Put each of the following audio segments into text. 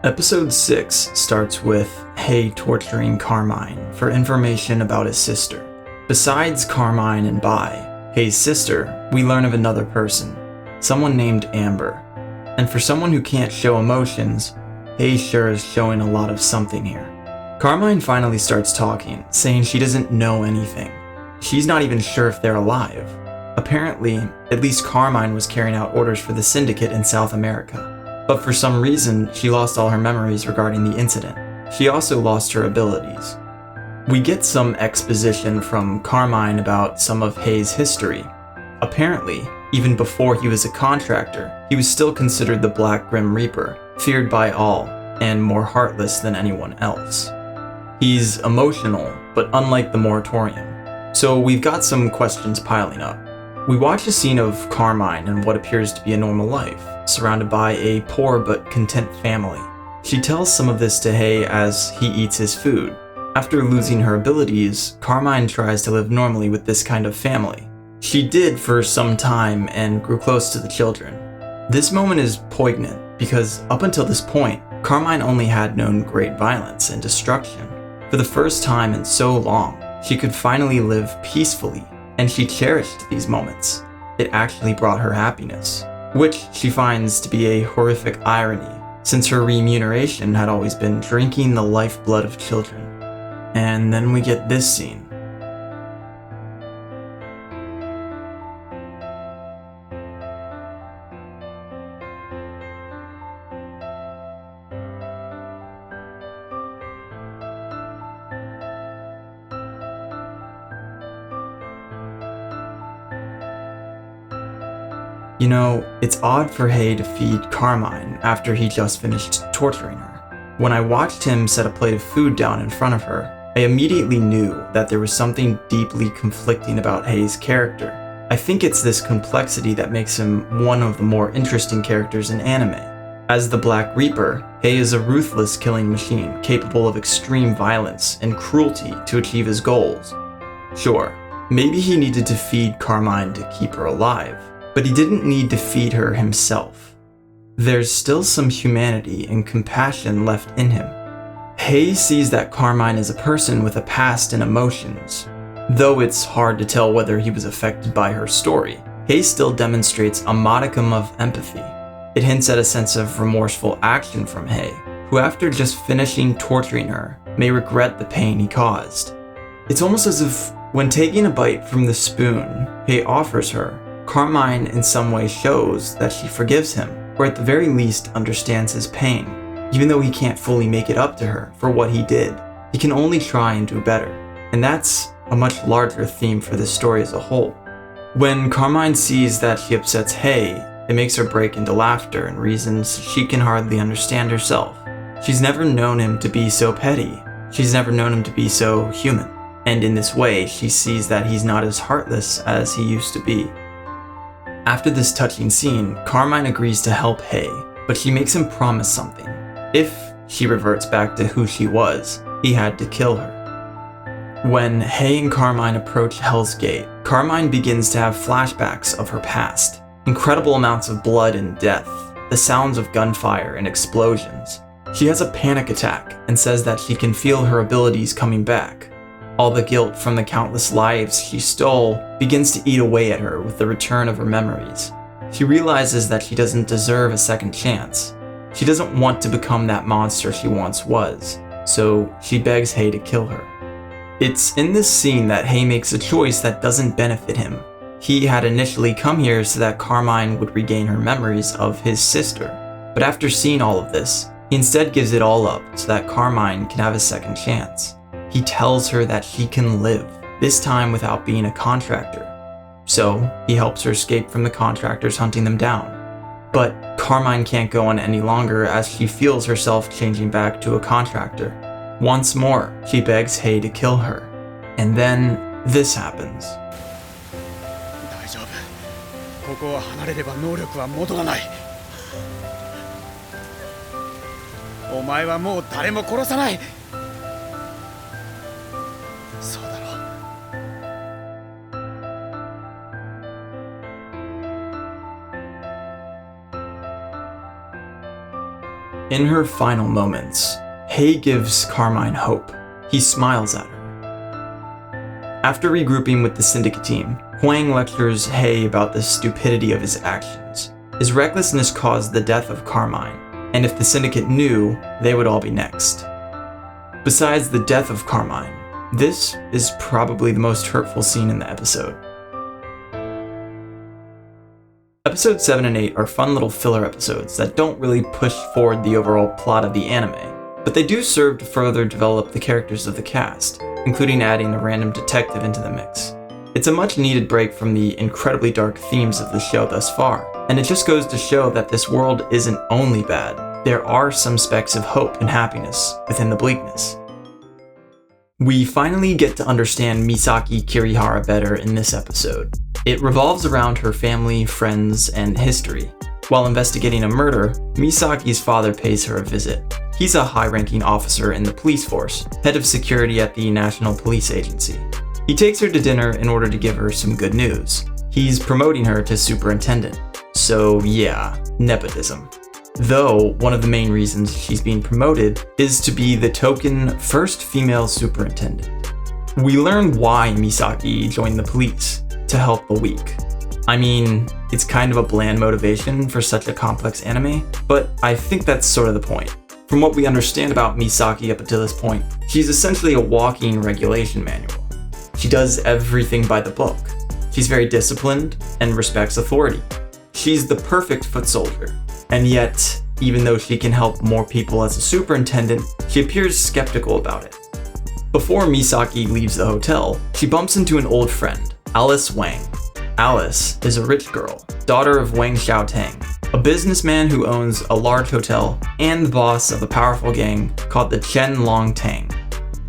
Episode 6 starts with Hay torturing Carmine for information about his sister. Besides Carmine and Bai, Hay's sister, we learn of another person, someone named Amber. And for someone who can't show emotions, Hay sure is showing a lot of something here. Carmine finally starts talking, saying she doesn't know anything. She's not even sure if they're alive. Apparently, at least Carmine was carrying out orders for the syndicate in South America. But for some reason, she lost all her memories regarding the incident. She also lost her abilities. We get some exposition from Carmine about some of Hay's history. Apparently, even before he was a contractor, he was still considered the Black Grim Reaper, feared by all, and more heartless than anyone else. He's emotional, but unlike the Moratorium. So we've got some questions piling up. We watch a scene of Carmine in what appears to be a normal life, surrounded by a poor but content family. She tells some of this to Hay as he eats his food. After losing her abilities, Carmine tries to live normally with this kind of family. She did for some time and grew close to the children. This moment is poignant because up until this point, Carmine only had known great violence and destruction. For the first time in so long, she could finally live peacefully, and she cherished these moments. It actually brought her happiness, which she finds to be a horrific irony, since her remuneration had always been drinking the lifeblood of children. And then we get this scene. You know, it's odd for Hay to feed Carmine after he just finished torturing her. When I watched him set a plate of food down in front of her, I immediately knew that there was something deeply conflicting about Hay's character. I think it's this complexity that makes him one of the more interesting characters in anime. As the Black Reaper, Hay is a ruthless killing machine capable of extreme violence and cruelty to achieve his goals. Sure, maybe he needed to feed Carmine to keep her alive, but he didn't need to feed her himself. There's still some humanity and compassion left in him. Hay sees that Carmine is a person with a past and emotions. Though it's hard to tell whether he was affected by her story, Hay still demonstrates a modicum of empathy. It hints at a sense of remorseful action from Hay, who after just finishing torturing her, may regret the pain he caused. It's almost as if, when taking a bite from the spoon Hay offers her, Carmine in some way shows that she forgives him, or at the very least understands his pain. Even though he can't fully make it up to her for what he did, he can only try and do better. And that's a much larger theme for this story as a whole. When Carmine sees that she upsets Hay, it makes her break into laughter and reasons she can hardly understand herself. She's never known him to be so petty. She's never known him to be so human. And in this way, she sees that he's not as heartless as he used to be. After this touching scene, Carmine agrees to help Hay, but she makes him promise something. If she reverts back to who she was, he had to kill her. When Hay and Carmine approach Hell's Gate, Carmine begins to have flashbacks of her past. Incredible amounts of blood and death, the sounds of gunfire and explosions. She has a panic attack and says that she can feel her abilities coming back. All the guilt from the countless lives she stole begins to eat away at her with the return of her memories. She realizes that she doesn't deserve a second chance. She doesn't want to become that monster she once was, so she begs Hay to kill her. It's in this scene that Hay makes a choice that doesn't benefit him. He had initially come here so that Carmine would regain her memories of his sister, but after seeing all of this, he instead gives it all up so that Carmine can have a second chance. He tells her that she can live, this time without being a contractor. So, he helps her escape from the contractors hunting them down. But Carmine can't go on any longer as she feels herself changing back to a contractor. Once more, she begs Hay to kill her. And then, this happens. 大丈夫。ここを離れれば能力は戻らない。お前はもう誰も殺さない。そうだろう。In her final moments, Hei gives Carmine hope. He smiles at her. After regrouping with the syndicate team, Huang lectures Hei about the stupidity of his actions. His recklessness caused the death of Carmine, and if the syndicate knew, they would all be next. Besides the death of Carmine, this is probably the most hurtful scene in the episode. Episodes 7 and 8 are fun little filler episodes that don't really push forward the overall plot of the anime, but they do serve to further develop the characters of the cast, including adding a random detective into the mix. It's a much needed break from the incredibly dark themes of the show thus far, and it just goes to show that this world isn't only bad. There are some specks of hope and happiness within the bleakness. We finally get to understand Misaki Kirihara better in this episode. It revolves around her family, friends, and history. While investigating a murder, Misaki's father pays her a visit. He's a high-ranking officer in the police force, head of security at the National Police Agency. He takes her to dinner in order to give her some good news. He's promoting her to superintendent. So yeah, nepotism. Though one of the main reasons she's being promoted is to be the token first female superintendent. We learn why Misaki joined the police, to help the weak. I mean, it's kind of a bland motivation for such a complex anime, but I think that's sort of the point. From what we understand about Misaki up until this point, she's essentially a walking regulation manual. She does everything by the book. She's very disciplined and respects authority. She's the perfect foot soldier. And yet, even though she can help more people as a superintendent, she appears skeptical about it. Before Misaki leaves the hotel, she bumps into an old friend, Alice Wang. Alice is a rich girl, daughter of Wang Xiaotang, a businessman who owns a large hotel and the boss of a powerful gang called the Chen Long Tang.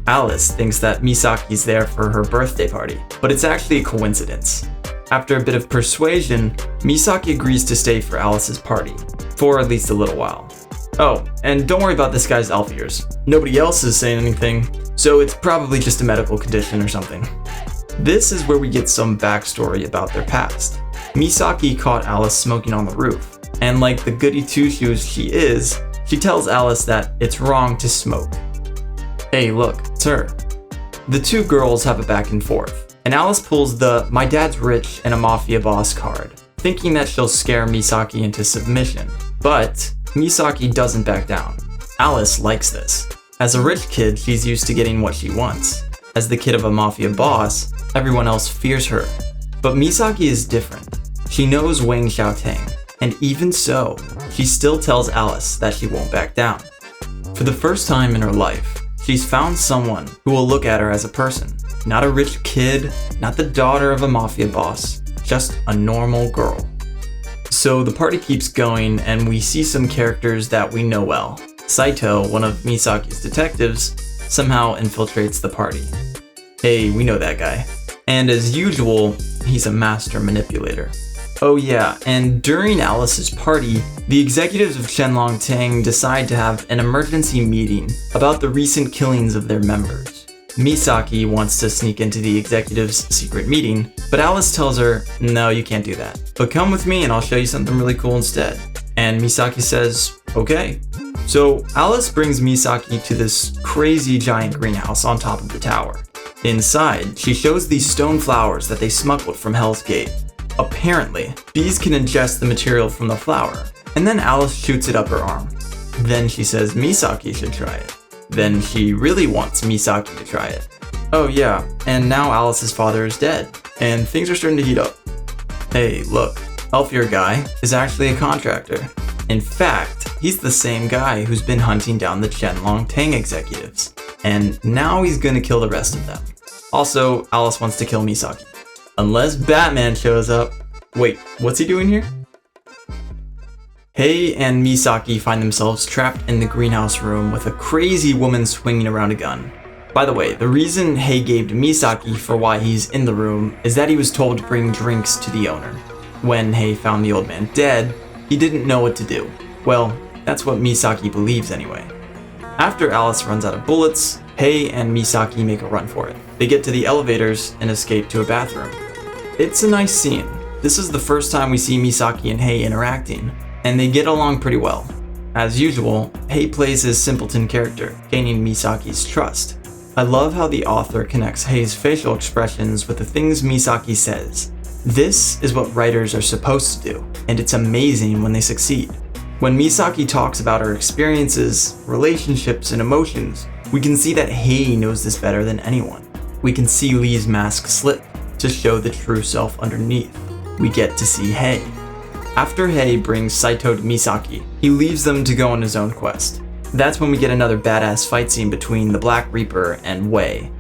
Alice thinks that Misaki's there for her birthday party, but it's actually a coincidence. After a bit of persuasion, Misaki agrees to stay for Alice's party, for at least a little while. Oh, and don't worry about this guy's elf ears. Nobody else is saying anything, so it's probably just a medical condition or something. This is where we get some backstory about their past. Misaki caught Alice smoking on the roof, and like the goody two-shoes she is, she tells Alice that it's wrong to smoke. Hey, look, it's her. The two girls have a back and forth, and Alice pulls the "my dad's rich and a mafia boss" card, thinking that she'll scare Misaki into submission. But Misaki doesn't back down. Alice likes this. As a rich kid, she's used to getting what she wants. As the kid of a mafia boss, everyone else fears her. But Misaki is different. She knows Wang Xiaotang, and even so, she still tells Alice that she won't back down. For the first time in her life, she's found someone who will look at her as a person. Not a rich kid, not the daughter of a mafia boss, just a normal girl. So the party keeps going, and we see some characters that we know well. Saito, one of Misaki's detectives, somehow infiltrates the party. Hey, we know that guy. And as usual, he's a master manipulator. Oh yeah, and during Alice's party, the executives of Shenlong Tang decide to have an emergency meeting about the recent killings of their members. Misaki wants to sneak into the executives' secret meeting, but Alice tells her, no, you can't do that. But come with me and I'll show you something really cool instead. And Misaki says, okay. So Alice brings Misaki to this crazy giant greenhouse on top of the tower. Inside, she shows these stone flowers that they smuggled from Hell's Gate. Apparently, bees can ingest the material from the flower, and then Alice shoots it up her arm. Then she says Misaki should try it. Then she really wants Misaki to try it. Oh yeah, and now Alice's father is dead, and things are starting to heat up. Hey, look, Elfier guy is actually a contractor. In fact, he's the same guy who's been hunting down the Shenlong Tang executives, and now he's gonna kill the rest of them. Also, Alice wants to kill Misaki. Unless Batman shows up. Wait, what's he doing here? Hei and Misaki find themselves trapped in the greenhouse room with a crazy woman swinging around a gun. By the way, the reason Hei gave to Misaki for why he's in the room is that he was told to bring drinks to the owner. When Hei found the old man dead, he didn't know what to do. Well, that's what Misaki believes anyway. After Alice runs out of bullets, Hei and Misaki make a run for it. They get to the elevators and escape to a bathroom. It's a nice scene. This is the first time we see Misaki and Hei interacting, and they get along pretty well. As usual, Hei plays his simpleton character, gaining Misaki's trust. I love how the author connects Hei's facial expressions with the things Misaki says. This is what writers are supposed to do, and it's amazing when they succeed. When Misaki talks about her experiences, relationships, and emotions, we can see that Hei knows this better than anyone. We can see Lee's mask slip to show the true self underneath. We get to see Hei. After Hei brings Saito to Misaki, he leaves them to go on his own quest. That's when we get another badass fight scene between the Black Reaper and Wei.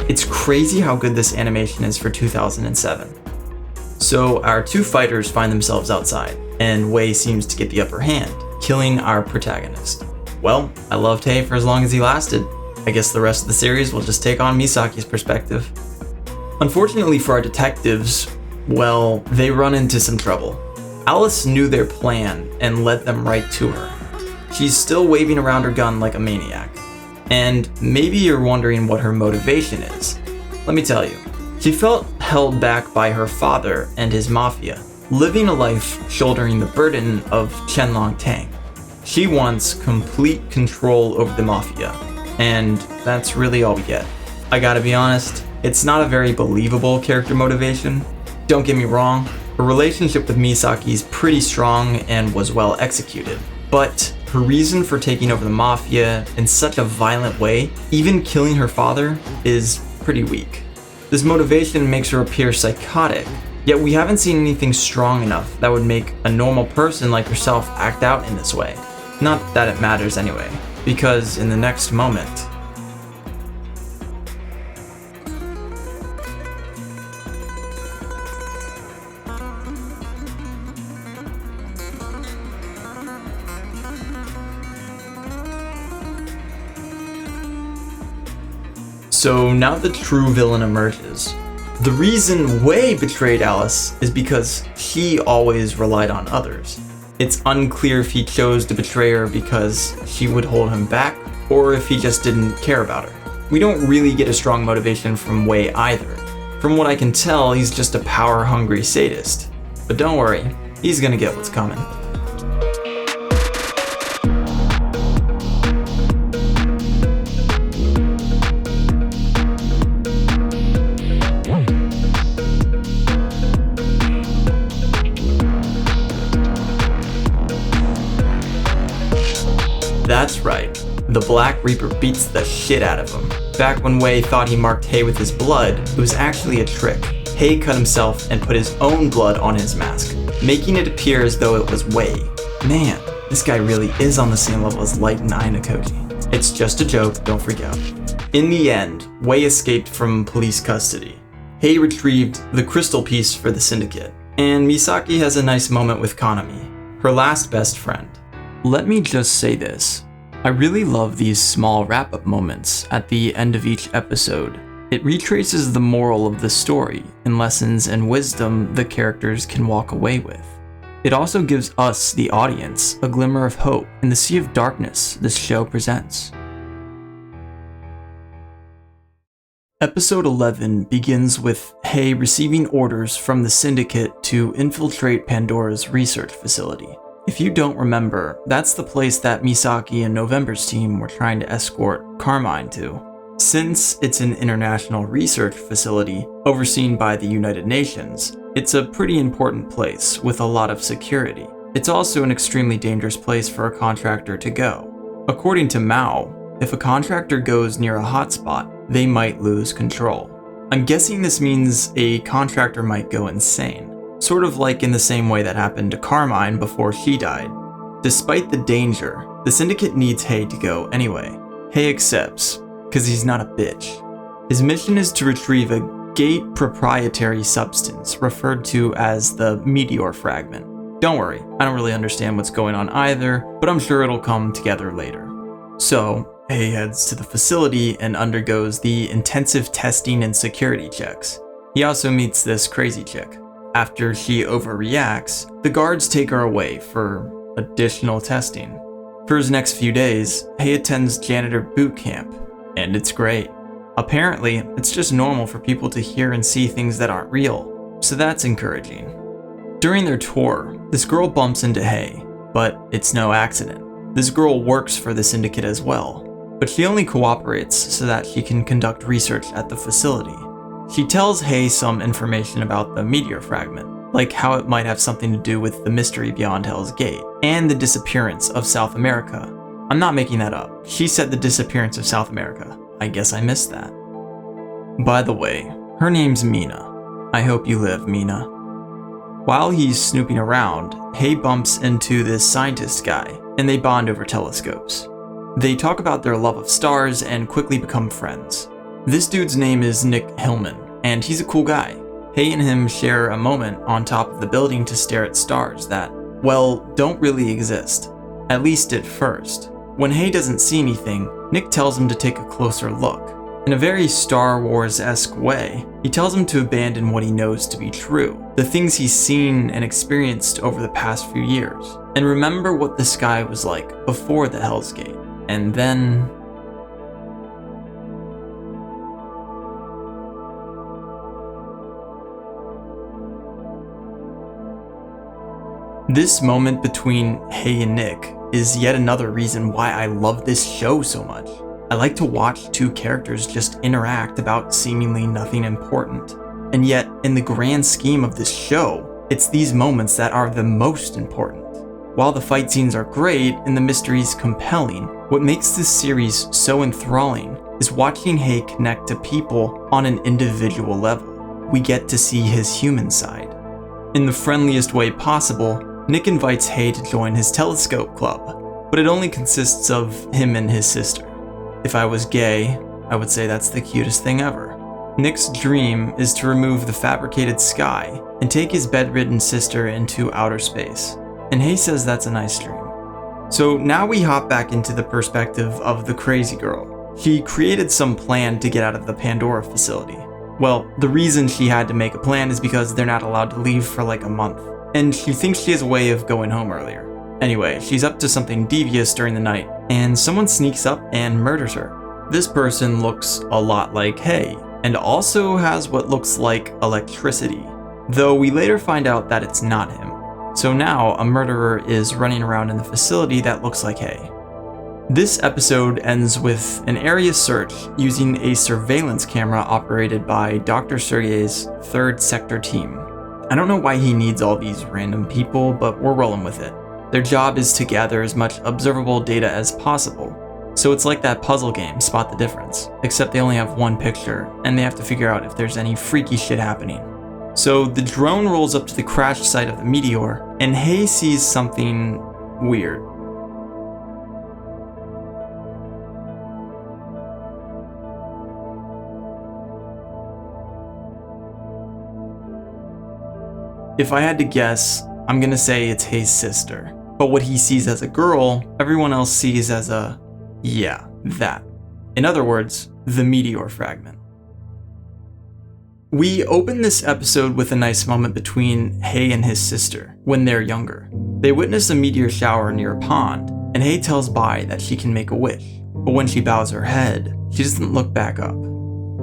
It's crazy how good this animation is for 2007. So our two fighters find themselves outside, and Wei seems to get the upper hand, killing our protagonist. Well, I loved Hei for as long as he lasted. I guess the rest of the series will just take on Misaki's perspective. Unfortunately for our detectives, well, they run into some trouble. Alice knew their plan and led them right to her. She's still waving around her gun like a maniac. And maybe you're wondering what her motivation is. Let me tell you. She felt held back by her father and his mafia, living a life shouldering the burden of Qianlong Tang. She wants complete control over the mafia, and that's really all we get. I gotta be honest, it's not a very believable character motivation. Don't get me wrong, her relationship with Misaki is pretty strong and was well executed, but her reason for taking over the mafia in such a violent way, even killing her father, is pretty weak. This motivation makes her appear psychotic, yet we haven't seen anything strong enough that would make a normal person like herself act out in this way. Not that it matters anyway, because in the next moment, so now the true villain emerges. The reason Wei betrayed Alice is because she always relied on others. It's unclear if he chose to betray her because she would hold him back, or if he just didn't care about her. We don't really get a strong motivation from Wei either. From what I can tell, he's just a power-hungry sadist. But don't worry, he's gonna get what's coming. That's right, the Black Reaper beats the shit out of him. Back when Wei thought he marked Hei with his blood, it was actually a trick. Hei cut himself and put his own blood on his mask, making it appear as though it was Wei. Man, this guy really is on the same level as Light and Ainakoji. It's just a joke, don't freak out. In the end, Wei escaped from police custody. Hei retrieved the crystal piece for the syndicate, and Misaki has a nice moment with Kanami, her last best friend. Let me just say this. I really love these small wrap-up moments at the end of each episode. It retraces the moral of the story and lessons and wisdom the characters can walk away with. It also gives us, the audience, a glimmer of hope in the sea of darkness this show presents. Episode 11 begins with Hei receiving orders from the Syndicate to infiltrate Pandora's research facility. If you don't remember, that's the place that Misaki and November's team were trying to escort Carmine to. Since it's an international research facility overseen by the United Nations, it's a pretty important place with a lot of security. It's also an extremely dangerous place for a contractor to go. According to Mao, if a contractor goes near a hotspot, they might lose control. I'm guessing this means a contractor might go insane. Sort of like in the same way that happened to Carmine before she died. Despite the danger, the Syndicate needs Hei to go anyway. Hei accepts. because he's not a bitch. His mission is to retrieve a gate proprietary substance referred to as the meteor fragment. Don't worry, I don't really understand what's going on either, but I'm sure it'll come together later. So, Hei heads to the facility and undergoes the intensive testing and security checks. He also meets this crazy chick. After she overreacts, the guards take her away for additional testing. For his next few days, Hei attends janitor boot camp, and it's great. Apparently, it's just normal for people to hear and see things that aren't real, so that's encouraging. During their tour, this girl bumps into Hei, but it's no accident. This girl works for the syndicate as well, but she only cooperates so that she can conduct research at the facility. She tells Hei some information about the meteor fragment, like how it might have something to do with the mystery beyond Hell's Gate, and the disappearance of South America. I'm not making that up. She said the disappearance of South America. I guess I missed that. By the way, her name's Mina. I hope you live, Mina. While he's snooping around, Hei bumps into this scientist guy, and they bond over telescopes. They talk about their love of stars and quickly become friends. This dude's name is Nick Hillman, and he's a cool guy. Hei and him share a moment on top of the building to stare at stars that, well, don't really exist. At least at first. When Hei doesn't see anything, Nick tells him to take a closer look. In a very Star Wars-esque way, he tells him to abandon what he knows to be true, the things he's seen and experienced over the past few years, and remember what the sky was like before the Hell's Gate. And then... This moment between Hei and Nick is yet another reason why I love this show so much. I like to watch two characters just interact about seemingly nothing important. And yet, in the grand scheme of this show, it's these moments that are the most important. While the fight scenes are great and the mysteries compelling, what makes this series so enthralling is watching Hei connect to people on an individual level. We get to see his human side. In the friendliest way possible, Nick invites Hei to join his telescope club, but it only consists of him and his sister. If I was gay, I would say that's the cutest thing ever. Nick's dream is to remove the fabricated sky and take his bedridden sister into outer space, and Hei says that's a nice dream. So now we hop back into the perspective of the crazy girl. She created some plan to get out of the Pandora facility. Well, the reason she had to make a plan is because they're not allowed to leave for like a month, and she thinks she has a way of going home earlier. Anyway, she's up to something devious during the night, and someone sneaks up and murders her. This person looks a lot like Hei, and also has what looks like electricity, though we later find out that it's not him. So now a murderer is running around in the facility that looks like Hei. This episode ends with an area search using a surveillance camera operated by Dr. Sergey's 3rd Sector team. I don't know why he needs all these random people, but we're rolling with it. Their job is to gather as much observable data as possible. So it's like that puzzle game, Spot the Difference, except they only have one picture, and they have to figure out if there's any freaky shit happening. So the drone rolls up to the crash site of the meteor, and Hei sees something weird. If I had to guess, I'm gonna say it's Hei's sister. But what he sees as a girl, everyone else sees as a, yeah, that. In other words, the meteor fragment. We open this episode with a nice moment between Hei and his sister when they're younger. They witness a meteor shower near a pond, and Hei tells Bai that she can make a wish. But when she bows her head, she doesn't look back up.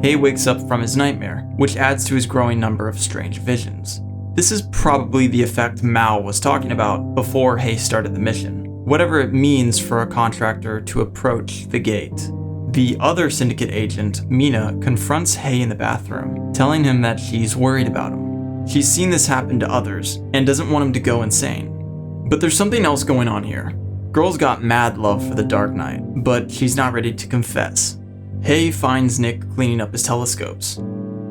Hei wakes up from his nightmare, which adds to his growing number of strange visions. This is probably the effect Mao was talking about before Hei started the mission, whatever it means for a contractor to approach the gate. The other syndicate agent, Mina, confronts Hei in the bathroom, telling him that she's worried about him. She's seen this happen to others and doesn't want him to go insane. But there's something else going on here. Girl's got mad love for the Dark Knight, but she's not ready to confess. Hei finds Nick cleaning up his telescopes.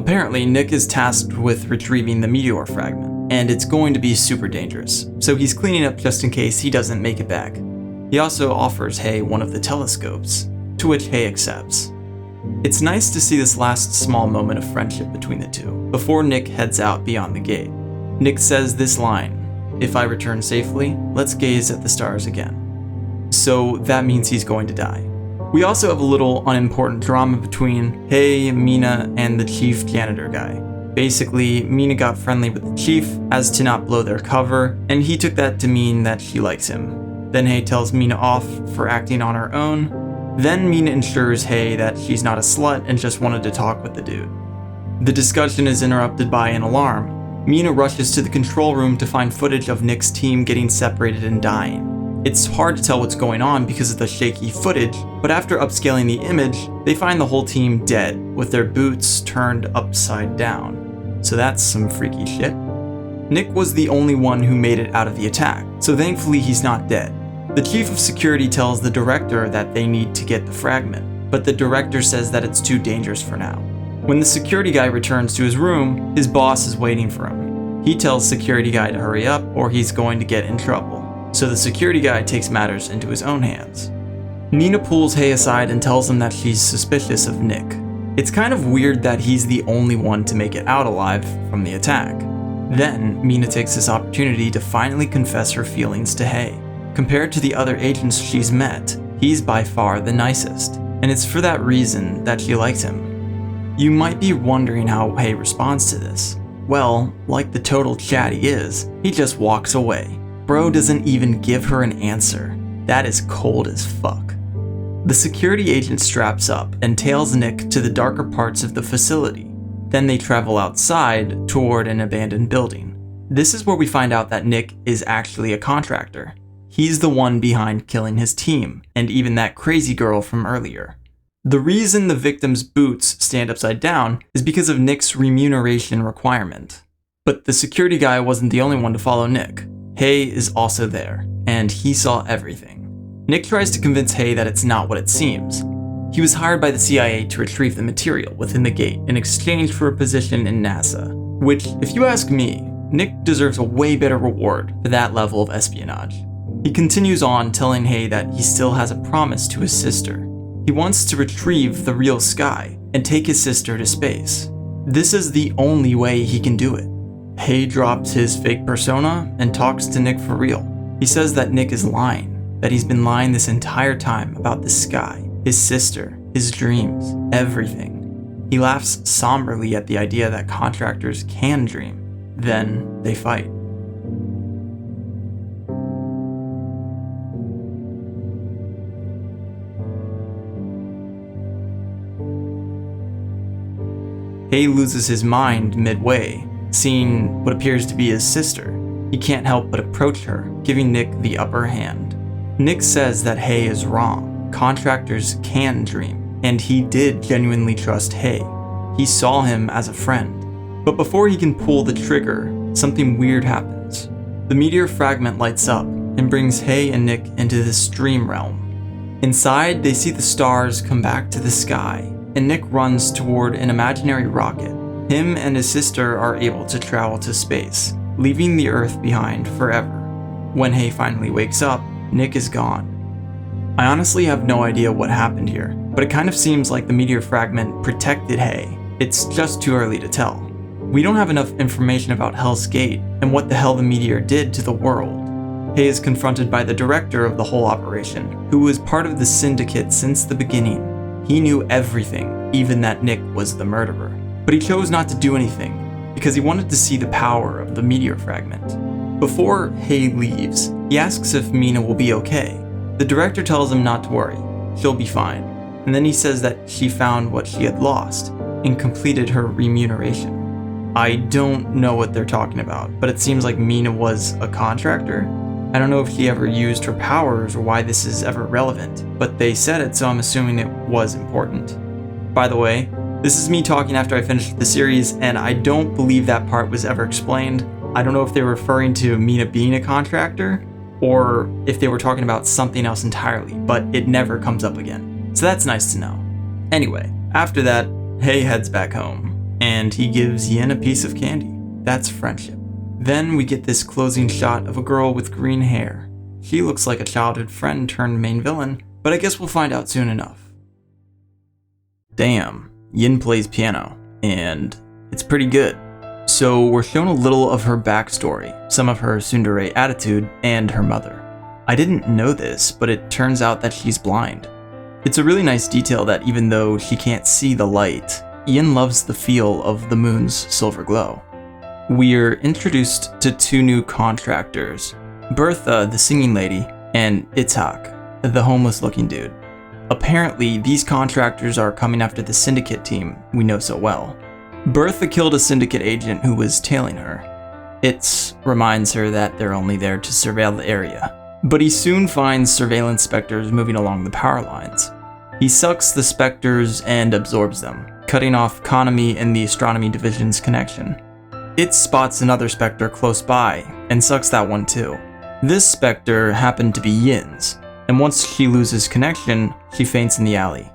Apparently, Nick is tasked with retrieving the meteor fragment, and it's going to be super dangerous, so he's cleaning up just in case he doesn't make it back. He also offers Hei one of the telescopes, to which Hei accepts. It's nice to see this last small moment of friendship between the two, before Nick heads out beyond the gate. Nick says this line, "If I return safely, let's gaze at the stars again." So that means he's going to die. We also have a little unimportant drama between Hei, Mina, and the chief janitor guy. Basically, Mina got friendly with the chief as to not blow their cover, and he took that to mean that she likes him. Then Hei tells Mina off for acting on her own. Then Mina ensures Hei that she's not a slut and just wanted to talk with the dude. The discussion is interrupted by an alarm. Mina rushes to the control room to find footage of Nick's team getting separated and dying. It's hard to tell what's going on because of the shaky footage, but after upscaling the image, they find the whole team dead, with their boots turned upside down. So that's some freaky shit. Nick was the only one who made it out of the attack, so thankfully he's not dead. The chief of security tells the director that they need to get the fragment, but the director says that it's too dangerous for now. When the security guy returns to his room, his boss is waiting for him. He tells security guy to hurry up or he's going to get in trouble. So the security guy takes matters into his own hands. Mina pulls Hei aside and tells him that she's suspicious of Nick. It's kind of weird that he's the only one to make it out alive from the attack. Then, Mina takes this opportunity to finally confess her feelings to Hei. Compared to the other agents she's met, he's by far the nicest, and it's for that reason that she likes him. You might be wondering how Hei responds to this. Well, like the total chat he is, he just walks away. Bro doesn't even give her an answer. That is cold as fuck. The security agent straps up and tails Nick to the darker parts of the facility. Then they travel outside toward an abandoned building. This is where we find out that Nick is actually a contractor. He's the one behind killing his team, and even that crazy girl from earlier. The reason the victim's boots stand upside down is because of Nick's remuneration requirement. But the security guy wasn't the only one to follow Nick. Hei is also there, and he saw everything. Nick tries to convince Hei that it's not what it seems. He was hired by the CIA to retrieve the material within the gate in exchange for a position in NASA, which, if you ask me, Nick deserves a way better reward for that level of espionage. He continues on telling Hei that he still has a promise to his sister. He wants to retrieve the real Sky and take his sister to space. This is the only way he can do it. Hei drops his fake persona and talks to Nick for real. He says that Nick is lying, that he's been lying this entire time about the Sky, his sister, his dreams, everything. He laughs somberly at the idea that contractors can dream. Then they fight. Hei loses his mind midway, seeing what appears to be his sister. He can't help but approach her, giving Nick the upper hand. Nick says that Hei is wrong. Contractors can dream, and he did genuinely trust Hei. He saw him as a friend. But before he can pull the trigger, something weird happens. The meteor fragment lights up and brings Hei and Nick into this dream realm. Inside, they see the stars come back to the sky, and Nick runs toward an imaginary rocket. Him and his sister are able to travel to space, leaving the Earth behind forever. When Hei finally wakes up, Nick is gone. I honestly have no idea what happened here, but it kind of seems like the meteor fragment protected Hei. It's just too early to tell. We don't have enough information about Hell's Gate and what the hell the meteor did to the world. Hei is confronted by the director of the whole operation, who was part of the syndicate since the beginning. He knew everything, even that Nick was the murderer. But he chose not to do anything, because he wanted to see the power of the meteor fragment. Before Hei leaves, he asks if Mina will be okay. The director tells him not to worry, she'll be fine. And then he says that she found what she had lost, and completed her remuneration. I don't know what they're talking about, but it seems like Mina was a contractor. I don't know if she ever used her powers or why this is ever relevant, but they said it, so I'm assuming it was important. By the way, this is me talking after I finished the series, and I don't believe that part was ever explained. I don't know if they were referring to Mina being a contractor, or if they were talking about something else entirely, but it never comes up again. So that's nice to know. Anyway, after that, Hei heads back home, and he gives Yin a piece of candy. That's friendship. Then we get this closing shot of a girl with green hair. She looks like a childhood friend turned main villain, but I guess we'll find out soon enough. damn, Yin plays piano, and it's pretty good. So we're shown a little of her backstory, some of her tsundere attitude, and her mother. I didn't know this, but it turns out that she's blind. It's a really nice detail that even though she can't see the light, Yin loves the feel of the moon's silver glow. We're introduced to two new contractors, Bertha, the singing lady, and Itzhak, the homeless-looking dude. Apparently, these contractors are coming after the syndicate team we know so well. Bertha killed a syndicate agent who was tailing her. Itz reminds her that they're only there to surveil the area, but he soon finds surveillance specters moving along the power lines. He sucks the specters and absorbs them, cutting off Kanami and the astronomy division's connection. It spots another specter close by and sucks that one too. This specter happened to be Yin's, and once she loses connection, she faints in the alley.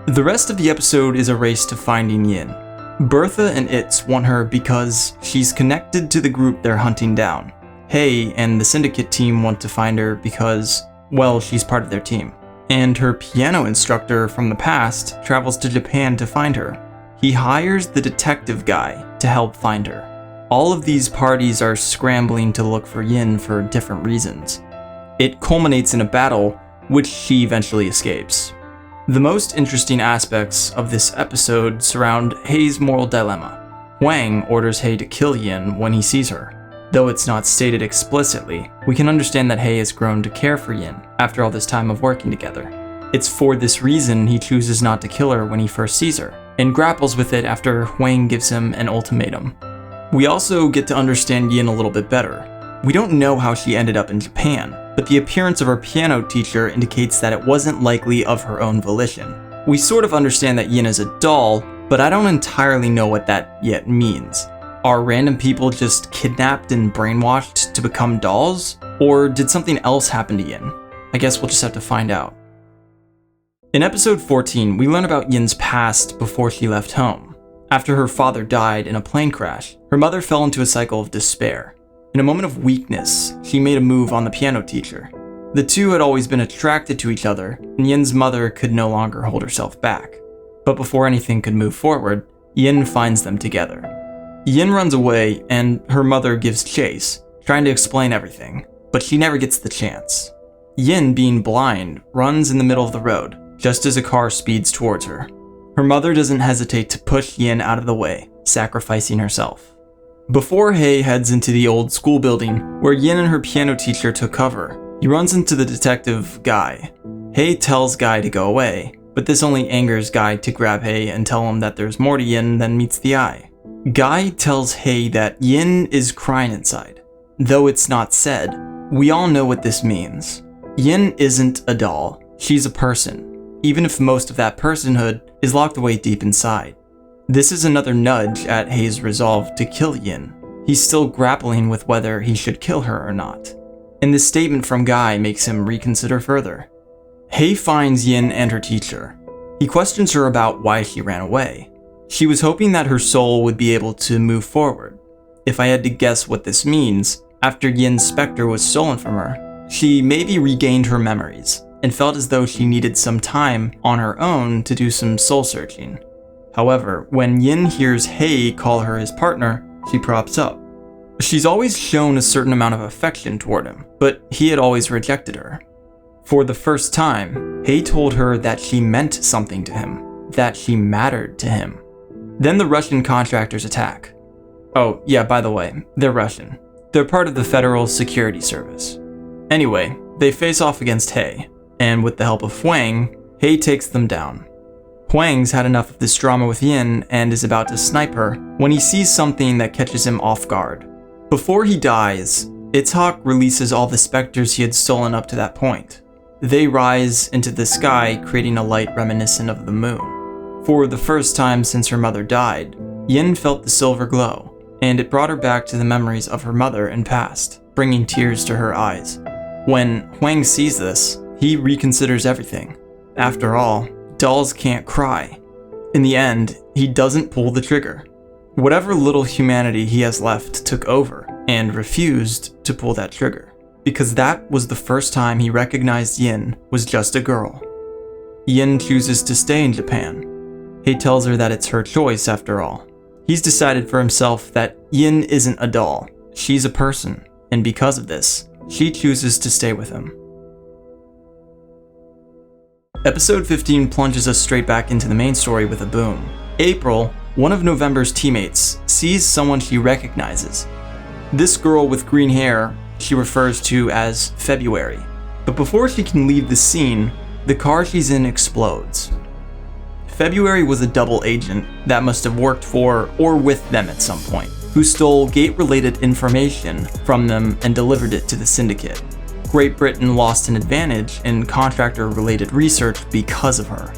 The rest of the episode is a race to finding Yin. Bertha and Itz want her because she's connected to the group they're hunting down. Hei and the syndicate team want to find her because, well, she's part of their team. And her piano instructor from the past travels to Japan to find her. He hires the detective guy to help find her. All of these parties are scrambling to look for Yin for different reasons. It culminates in a battle, which she eventually escapes. The most interesting aspects of this episode surround Hei's moral dilemma. Huang orders Hei to kill Yin when he sees her. Though it's not stated explicitly, we can understand that Hei has grown to care for Yin after all this time of working together. It's for this reason he chooses not to kill her when he first sees her, and grapples with it after Huang gives him an ultimatum. We also get to understand Yin a little bit better. We don't know how she ended up in Japan, but the appearance of her piano teacher indicates that it wasn't likely of her own volition. We sort of understand that Yin is a doll, but I don't entirely know what that yet means. Are random people just kidnapped and brainwashed to become dolls? Or did something else happen to Yin? I guess we'll just have to find out. In episode 14, we learn about Yin's past before she left home. After her father died in a plane crash, her mother fell into a cycle of despair. In a moment of weakness, she made a move on the piano teacher. The two had always been attracted to each other, and Yin's mother could no longer hold herself back. But before anything could move forward, Yin finds them together. Yin runs away, and her mother gives chase, trying to explain everything, but she never gets the chance. Yin, being blind, runs in the middle of the road, just as a car speeds towards her. Her mother doesn't hesitate to push Yin out of the way, sacrificing herself. Before Hei heads into the old school building where Yin and her piano teacher took cover, he runs into the detective, Guy. Hei tells Guy to go away, but this only angers Guy to grab Hei and tell him that there's more to Yin than meets the eye. Guy tells Hei that Yin is crying inside. Though it's not said, we all know what this means. Yin isn't a doll, she's a person, even if most of that personhood is locked away deep inside. This is another nudge at Hei's resolve to kill Yin. He's still grappling with whether he should kill her or not. And this statement from Guy makes him reconsider further. Hei finds Yin and her teacher. He questions her about why she ran away. She was hoping that her soul would be able to move forward. If I had to guess what this means, after Yin's specter was stolen from her, she maybe regained her memories and felt as though she needed some time on her own to do some soul searching. However, when Yin hears Hei call her his partner, she props up. She's always shown a certain amount of affection toward him, but he had always rejected her. For the first time, Hei told her that she meant something to him, that she mattered to him. Then the Russian contractors attack. Oh, yeah, by the way, they're Russian. They're part of the Federal Security Service. Anyway, they face off against Hei, and with the help of Huang, Hei takes them down. Huang's had enough of this drama with Yin and is about to snipe her when he sees something that catches him off guard. Before he dies, Itzhak releases all the specters he had stolen up to that point. They rise into the sky, creating a light reminiscent of the moon. For the first time since her mother died, Yin felt the silver glow, and it brought her back to the memories of her mother and past, bringing tears to her eyes. When Huang sees this, he reconsiders everything. After all, dolls can't cry. In the end, he doesn't pull the trigger. Whatever little humanity he has left took over and refused to pull that trigger, because that was the first time he recognized Yin was just a girl. Yin chooses to stay in Japan. Hei tells her that it's her choice after all. He's decided for himself that Yin isn't a doll, she's a person, and because of this, she chooses to stay with him. Episode 15 plunges us straight back into the main story with a boom. April, one of November's teammates, sees someone she recognizes. This girl with green hair she refers to as February. But before she can leave the scene, the car she's in explodes. February was a double agent that must have worked for or with them at some point, who stole gate-related information from them and delivered it to the Syndicate. Great Britain lost an advantage in contractor-related research because of her.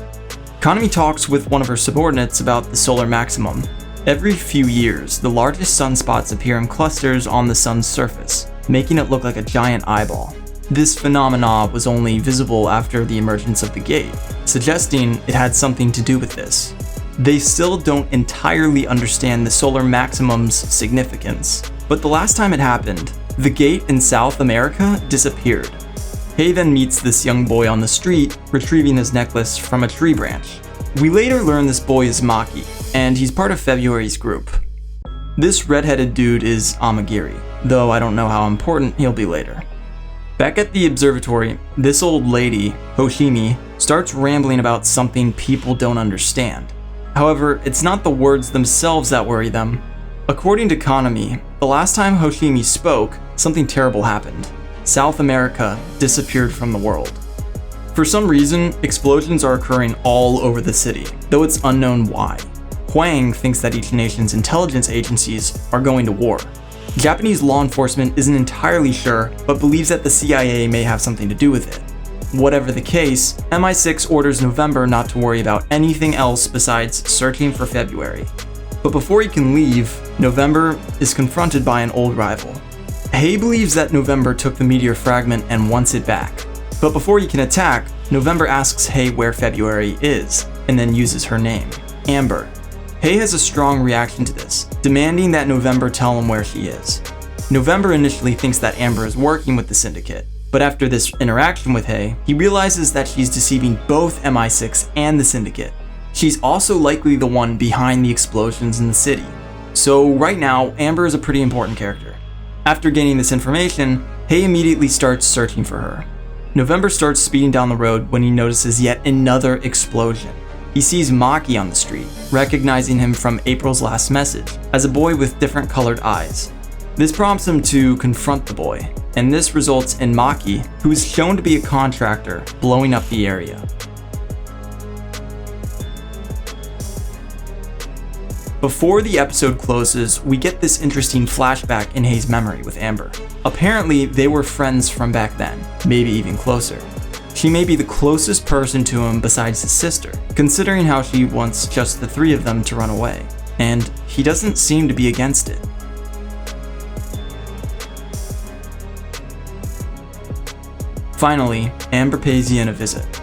Kanami talks with one of her subordinates about the solar maximum. Every few years, the largest sunspots appear in clusters on the sun's surface, making it look like a giant eyeball. This phenomena was only visible after the emergence of the gate, suggesting it had something to do with this. They still don't entirely understand the solar maximum's significance, but the last time it happened, the gate in South America disappeared. Hei then meets this young boy on the street, retrieving his necklace from a tree branch. We later learn this boy is Maki, and he's part of February's group. This redheaded dude is Amagiri, though I don't know how important he'll be later. Back at the observatory, this old lady, Hoshimi, starts rambling about something people don't understand. However, it's not the words themselves that worry them. According to Kanami, the last time Hoshimi spoke, something terrible happened. South America disappeared from the world. For some reason, explosions are occurring all over the city, though it's unknown why. Huang thinks that each nation's intelligence agencies are going to war. Japanese law enforcement isn't entirely sure, but believes that the CIA may have something to do with it. Whatever the case, MI6 orders November not to worry about anything else besides searching for February. But before he can leave, November is confronted by an old rival. Hei believes that November took the meteor fragment and wants it back. But before he can attack, November asks Hei where February is, and then uses her name, Amber. Hei has a strong reaction to this, demanding that November tell him where she is. November initially thinks that Amber is working with the Syndicate, but after this interaction with Hei, he realizes that she's deceiving both MI6 and the Syndicate. She's also likely the one behind the explosions in the city. So right now, Amber is a pretty important character. After gaining this information, Hei immediately starts searching for her. November starts speeding down the road when he notices yet another explosion. He sees Maki on the street, recognizing him from April's last message as a boy with different colored eyes. This prompts him to confront the boy, and this results in Maki, who is shown to be a contractor, blowing up the area. Before the episode closes, we get this interesting flashback in Hei's memory with Amber. Apparently, they were friends from back then, maybe even closer. She may be the closest person to him besides his sister, considering how she wants just the three of them to run away, and he doesn't seem to be against it. Finally, Amber pays Yin a visit.